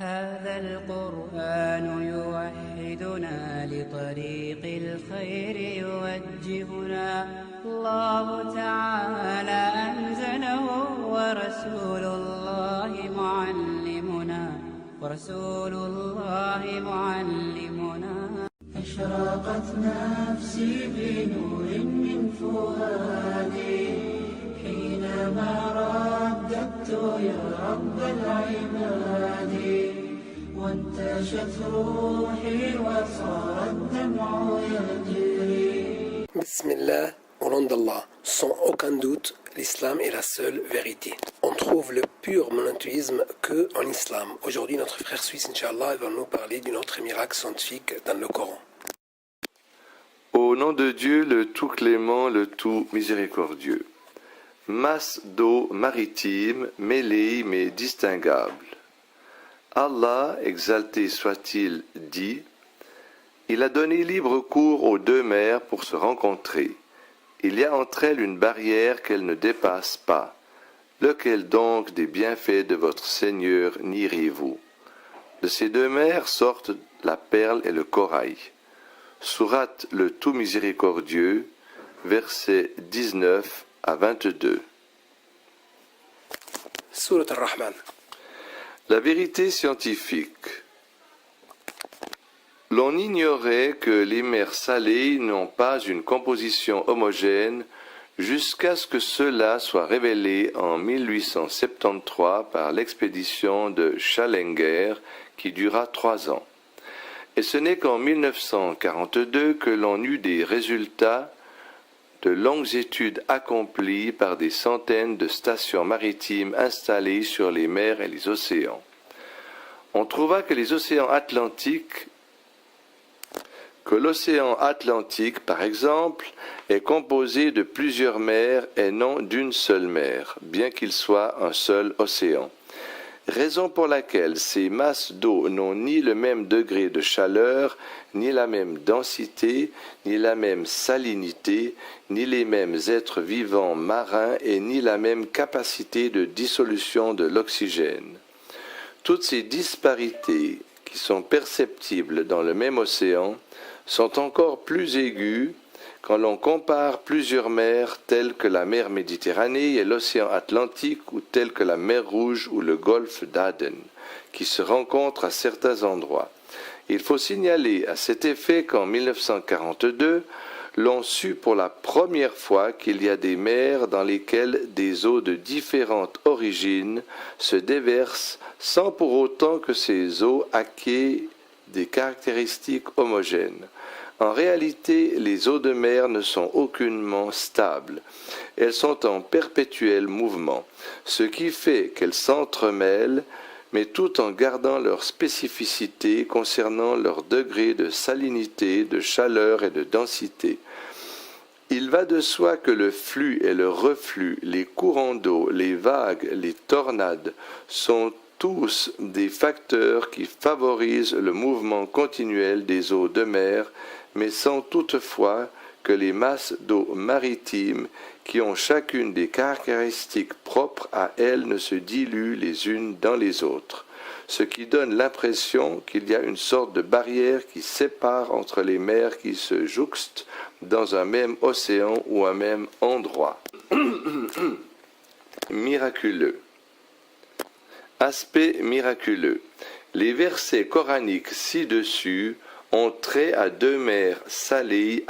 هذا القرآن يوحدنا لطريق الخير يوجهنا الله تعالى أنزله ورسول الله معلمنا أشرقت نفسي بنور من فؤادي حينما رددت يا رب العباد وانتشت روحي وصار الدمع يجري. Bismillah, au nom d'Allah, sans aucun doute, l'islam est la seule vérité. On trouve le pur monothéisme que en islam. Aujourd'hui, notre frère suisse, Inch'Allah, va nous parler d'un autre miracle scientifique dans le Coran. Au nom de Dieu, le tout clément, le tout miséricordieux. Masse d'eau maritime, mêlée mais distinguable. Allah, exalté soit-il, dit: Il a donné libre cours aux deux mers pour se rencontrer. Il y a entre elles une barrière qu'elles ne dépassent pas. Lequel donc des bienfaits de votre Seigneur nierez-vous? De ces deux mers sortent la perle et le corail. Sourate le tout miséricordieux, versets 19 à 22. Surat al-Rahman. La vérité scientifique. L'on ignorait que les mers salées n'ont pas une composition homogène jusqu'à ce que cela soit révélé en 1873 par l'expédition de Challenger qui dura 3 ans. Et ce n'est qu'en 1942 que l'on eut des résultats de longues études accomplies par des centaines de stations maritimes installées sur les mers et les océans. On trouva que l'océan Atlantique, par exemple, est composé de plusieurs mers et non d'une seule mer, bien qu'il soit un seul océan. Raison pour laquelle ces masses d'eau n'ont ni le même degré de chaleur, ni la même densité, ni la même salinité, ni les mêmes êtres vivants marins et ni la même capacité de dissolution de l'oxygène. Toutes ces disparités qui sont perceptibles dans le même océan sont encore plus aiguës quand l'on compare plusieurs mers telles que la mer Méditerranée et l'océan Atlantique ou telles que la mer Rouge ou le golfe d'Aden, qui se rencontrent à certains endroits. Il faut signaler à cet effet qu'en 1942, l'on sut pour la première fois qu'il y a des mers dans lesquelles des eaux de différentes origines se déversent sans pour autant que ces eaux acquièrent des caractéristiques homogènes. En réalité, les eaux de mer ne sont aucunement stables. Elles sont en perpétuel mouvement, ce qui fait qu'elles s'entremêlent, mais tout en gardant leur spécificité concernant leur degré de salinité, de chaleur et de densité. Il va de soi que le flux et le reflux, les courants d'eau, les vagues, les tornades sont tous des facteurs qui favorisent le mouvement continuel des eaux de mer, mais sans toutefois que les masses d'eau maritimes, qui ont chacune des caractéristiques propres à elles, ne se diluent les unes dans les autres, ce qui donne l'impression qu'il y a une sorte de barrière qui sépare entre les mers qui se jouxtent dans un même océan ou un même endroit. Miraculeux. Aspect miraculeux. Les versets coraniques ci-dessus ont trait à deux mers salées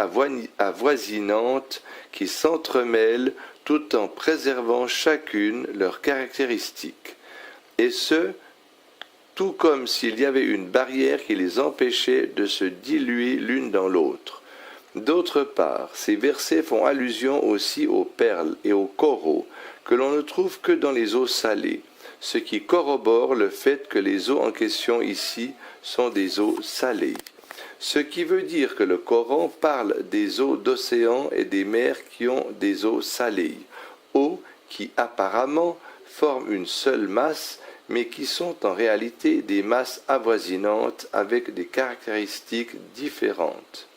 avoisinantes qui s'entremêlent tout en préservant chacune leurs caractéristiques. Et ce, tout comme s'il y avait une barrière qui les empêchait de se diluer l'une dans l'autre. D'autre part, ces versets font allusion aussi aux perles et aux coraux que l'on ne trouve que dans les eaux salées, ce qui corrobore le fait que les eaux en question ici sont des eaux salées. Ce qui veut dire que le Coran parle des eaux d'océan et des mers qui ont des eaux salées, eaux qui apparemment forment une seule masse, mais qui sont en réalité des masses avoisinantes avec des caractéristiques différentes.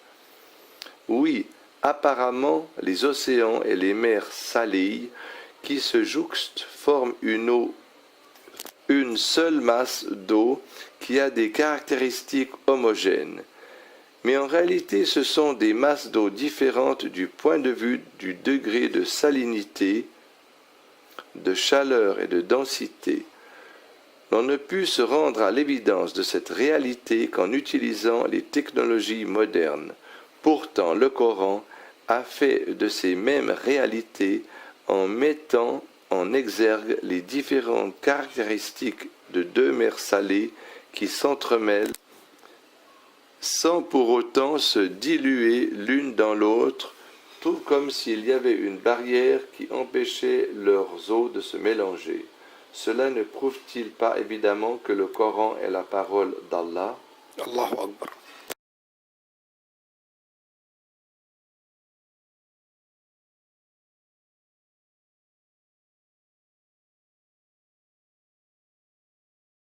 Oui, apparemment, les océans et les mers salées qui se jouxtent forment une eau une seule masse d'eau qui a des caractéristiques homogènes. Mais en réalité, ce sont des masses d'eau différentes du point de vue du degré de salinité, de chaleur et de densité. On ne put se rendre à l'évidence de cette réalité qu'en utilisant les technologies modernes. Pourtant, le Coran a fait de ces mêmes réalités en mettant en exergue les différentes caractéristiques de deux mers salées qui s'entremêlent sans pour autant se diluer l'une dans l'autre, tout comme s'il y avait une barrière qui empêchait leurs eaux de se mélanger. Cela ne prouve-t-il pas évidemment que le Coran est la parole d'Allah? Allahu Akbar.